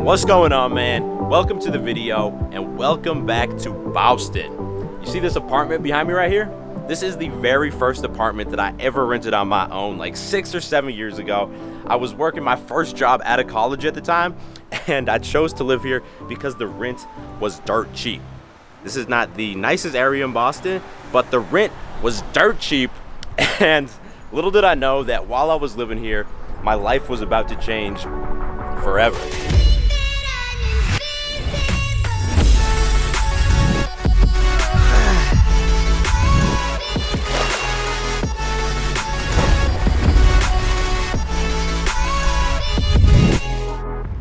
What's going on, man? Welcome to the video and welcome back to Boston. You see this apartment behind me right here? This is the very first apartment that I ever rented on my own like 6 or 7 years ago. I was working my first job out of college at the time, and I chose to live here because the rent was dirt cheap. This is not the nicest area in Boston, but the rent was dirt cheap, and little did I know that while I was living here, my life was about to change forever.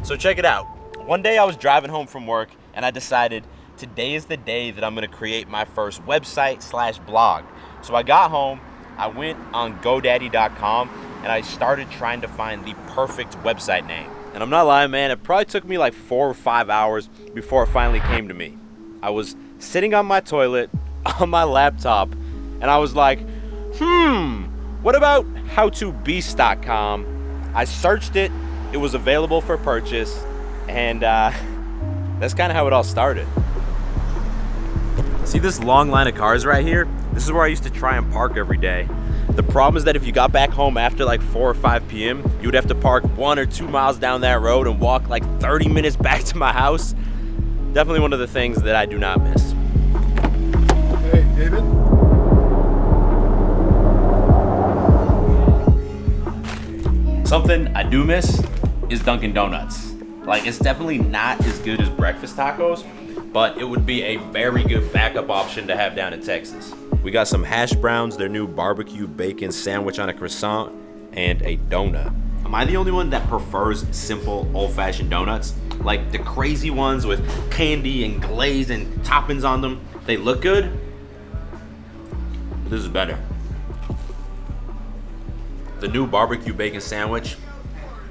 So check it out. One day I was driving home from work and I decided today is the day that I'm gonna create my first website/blog. So I got home, I went on GoDaddy.com and I started trying to find the perfect website name. And I'm not lying, man, it probably took me like 4 or 5 hours before it finally came to me. I was sitting on my toilet on my laptop and I was like, what about howtobeast.com? I searched it. It was available for purchase, and that's kind of how it all started. See this long line of cars right here? This is where I used to try and park every day. The problem is that if you got back home after like 4 or 5 p.m., you would have to park 1 or 2 miles down that road and walk like 30 minutes back to my house. Definitely one of the things that I do not miss. Hey, David? Something I do miss is Dunkin' Donuts. Like, it's definitely not as good as breakfast tacos, but it would be a very good backup option to have down in Texas. We got some hash browns, their new barbecue bacon sandwich on a croissant, and a donut. Am I the only one that prefers simple old-fashioned donuts? Like the crazy ones with candy and glaze and toppings on them. They look good. This is better. The new barbecue bacon sandwich,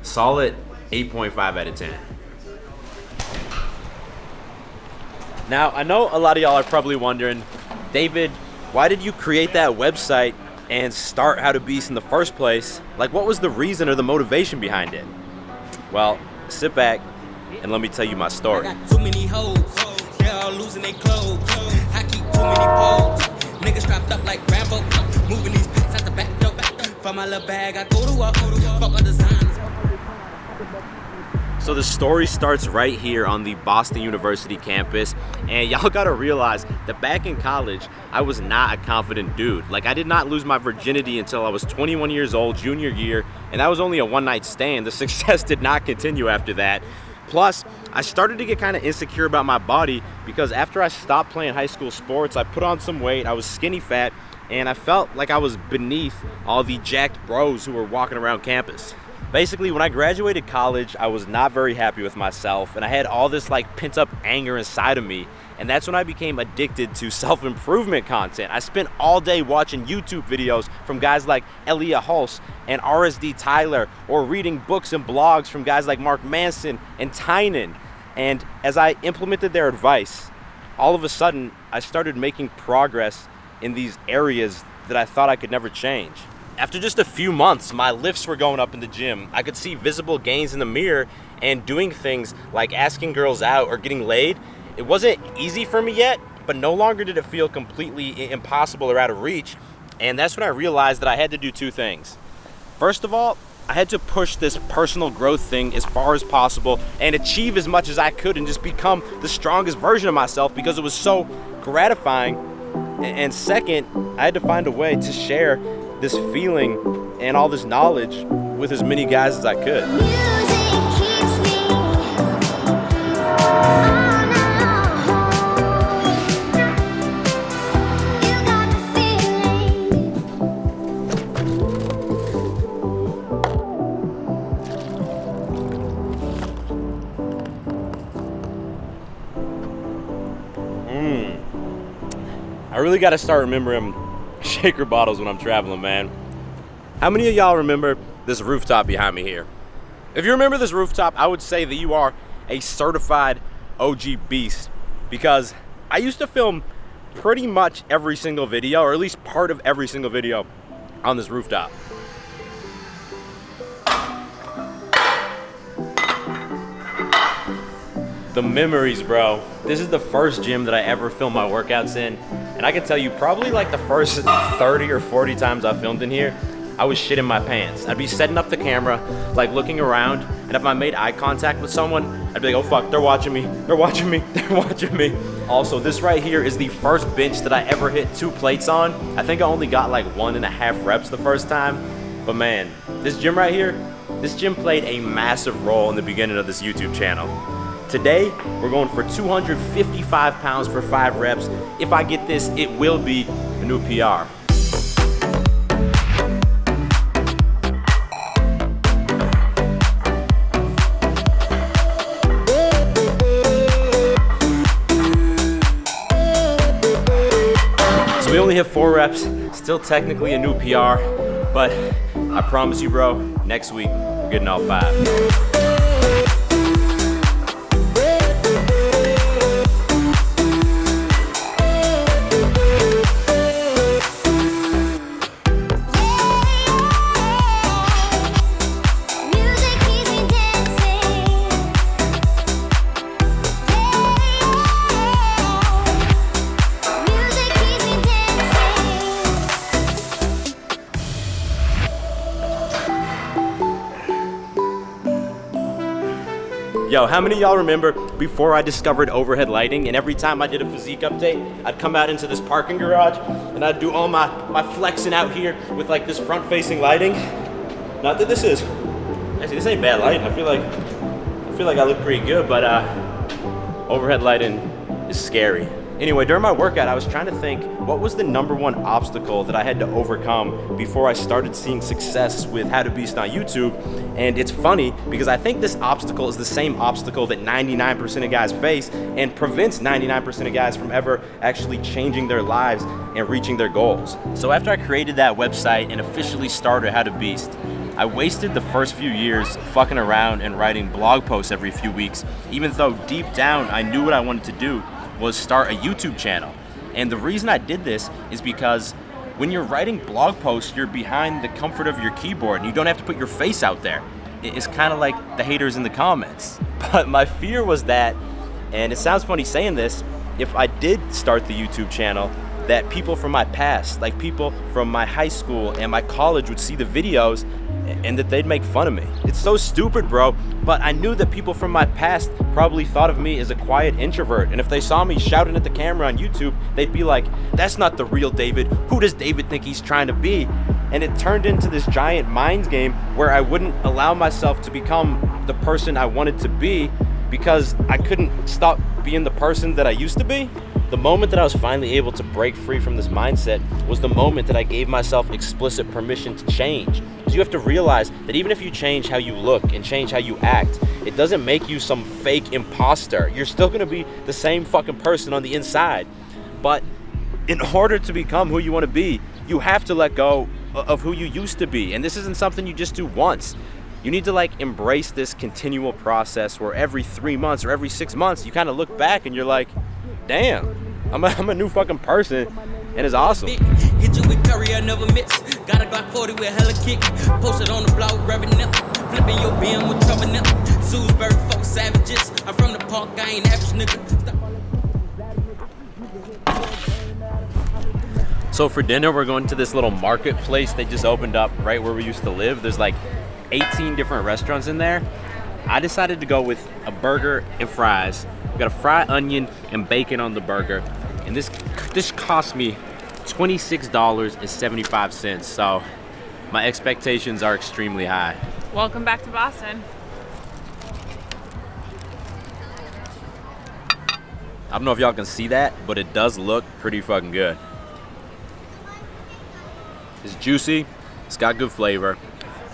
solid 8.5 out of 10. Now, I know a lot of y'all are probably wondering, David, why did you create that website and start How to Beast in the first place? Like, what was the reason or the motivation behind it? Well, sit back and let me tell you my story. I got too many hoes, they're all losing their clothes. I keep too many poles, niggas strapped up like Rambo, moving these packs out the back door. From my little bag, I go to work, fuck a design. So the story starts right here on the Boston University campus, and y'all gotta realize that back in college, I was not a confident dude. Like, I did not lose my virginity until I was 21 years old, junior year, and that was only a one-night stand. The success did not continue after that. Plus, I started to get kind of insecure about my body because after I stopped playing high school sports, I put on some weight, I was skinny fat, and I felt like I was beneath all the jacked bros who were walking around campus. Basically, when I graduated college, I was not very happy with myself, and I had all this like pent-up anger inside of me, and that's when I became addicted to self-improvement content. I spent all day watching YouTube videos from guys like Elia Hulse and RSD Tyler, or reading books and blogs from guys like Mark Manson and Tynan. And as I implemented their advice, all of a sudden, I started making progress in these areas that I thought I could never change. After just a few months, my lifts were going up in the gym. I could see visible gains in the mirror, and doing things like asking girls out or getting laid, it wasn't easy for me yet, but no longer did it feel completely impossible or out of reach. And that's when I realized that I had to do 2 things. First of all, I had to push this personal growth thing as far as possible and achieve as much as I could and just become the strongest version of myself because it was so gratifying. And second, I had to find a way to share this feeling and all this knowledge with as many guys as I could. I really got to start remembering shaker bottles when I'm traveling, man. How many of y'all remember this rooftop behind me here? If you remember this rooftop, I would say that you are a certified OG beast, because I used to film pretty much every single video, or at least part of every single video on this rooftop. The memories, bro. This is the first gym that I ever filmed my workouts in. And I can tell you, probably like the first 30 or 40 times I filmed in here, I was shitting my pants. I'd be setting up the camera, like looking around, and if I made eye contact with someone, I'd be like, oh fuck, they're watching me, they're watching me, they're watching me. Also, this right here is the first bench that I ever hit 2 plates on. I think I only got like 1.5 reps the first time. But man, this gym right here, this gym played a massive role in the beginning of this YouTube channel. Today, we're going for 255 pounds for 5 reps. If I get this, it will be a new PR. So we only have 4 reps, still technically a new PR, but I promise you, bro, next week, we're getting all 5. Yo, how many of y'all remember before I discovered overhead lighting, and every time I did a physique update, I'd come out into this parking garage and I'd do all my flexing out here with like this front-facing lighting? Not that this is, actually this ain't bad lighting. I feel like I look pretty good, but overhead lighting is scary. Anyway, during my workout, I was trying to think, what was the #1 obstacle that I had to overcome before I started seeing success with How to Beast on YouTube? And it's funny because I think this obstacle is the same obstacle that 99% of guys face and prevents 99% of guys from ever actually changing their lives and reaching their goals. So after I created that website and officially started How to Beast, I wasted the first few years fucking around and writing blog posts every few weeks, even though deep down I knew what I wanted to do was start a YouTube channel. And the reason I did this is because when you're writing blog posts, you're behind the comfort of your keyboard and you don't have to put your face out there. It's kind of like the haters in the comments. But my fear was that, and it sounds funny saying this, if I did start the YouTube channel, that people from my past, like people from my high school and my college would see the videos and that they'd make fun of me. It's so stupid, bro, but I knew that people from my past probably thought of me as a quiet introvert, and if they saw me shouting at the camera on YouTube, they'd be like, that's not the real David. Who does David think he's trying to be? And it turned into this giant mind game where I wouldn't allow myself to become the person I wanted to be because I couldn't stop being the person that I used to be. The moment that I was finally able to break free from this mindset was the moment that I gave myself explicit permission to change. Because you have to realize that even if you change how you look and change how you act, it doesn't make you some fake imposter. You're still gonna be the same fucking person on the inside. But in order to become who you wanna be, you have to let go of who you used to be. And this isn't something you just do once. You need to like embrace this continual process where every 3 months or every 6 months, you kind of look back and you're like, damn, I'm a new fucking person, and it's awesome. Hit you with curry, I never miss. Got a Glock 40 with hella kick. Posted on the block, revving up. Flipping your BM with trouble up. Sewsbury, fuck savages. I'm from the park, I ain't average nigga. So for dinner, we're going to this little marketplace they just opened up right where we used to live. There's like 18 different restaurants in there. I decided to go with a burger and fries. We got a fried onion and bacon on the burger. And this cost me $26.75. So my expectations are extremely high. Welcome back to Boston. I don't know if y'all can see that, but it does look pretty fucking good. It's juicy, it's got good flavor.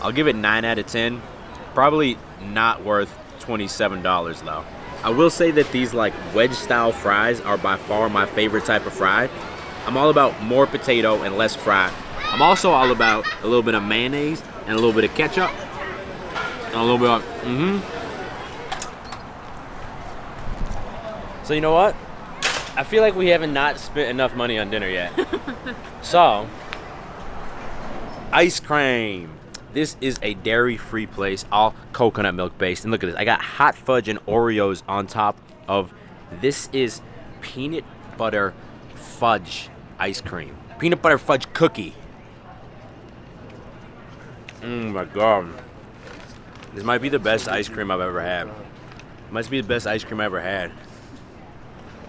I'll give it 9 out of 10. Probably not worth $27 though. I will say that these like wedge style fries are by far my favorite type of fry. I'm all about more potato and less fry. I'm also all about a little bit of mayonnaise and a little bit of ketchup. And a little bit of, So you know what? I feel like we haven't not spent enough money on dinner yet. So, ice cream. This is a dairy-free place, all coconut milk based. And look at this, I got hot fudge and Oreos on top of this is peanut butter fudge ice cream. Peanut butter fudge cookie. Oh my god. This might be the best ice cream I've ever had. Must be the best ice cream I ever had.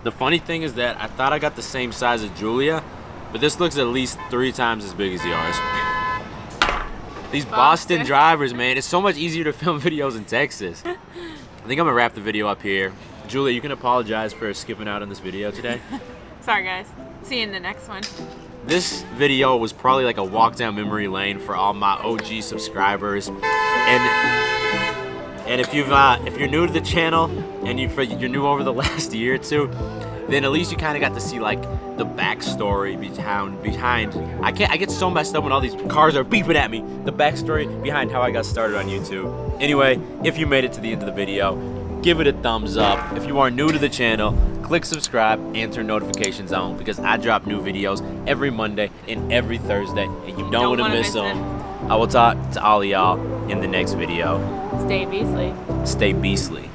The funny thing is that I thought I got the same size as Julia, but this looks at least 3 times as big as yours. These Boston drivers, man, it's so much easier to film videos in Texas. I think I'm gonna wrap the video up here. Julia, you can apologize for skipping out on this video today. Sorry, guys. See you in the next one. This video was probably like a walk down memory lane for all my OG subscribers. And if you're new to the channel and you're new over the last year or two, then at least you kind of got to see like the backstory behind. I get so messed up when all these cars are beeping at me. The backstory behind how I got started on YouTube. Anyway, if you made it to the end of the video, give it a thumbs up. If you are new to the channel, click subscribe and turn notifications on because I drop new videos every Monday and every Thursday, and you don't want to miss them. I will talk to all of y'all in the next video. Stay beastly. Stay beastly.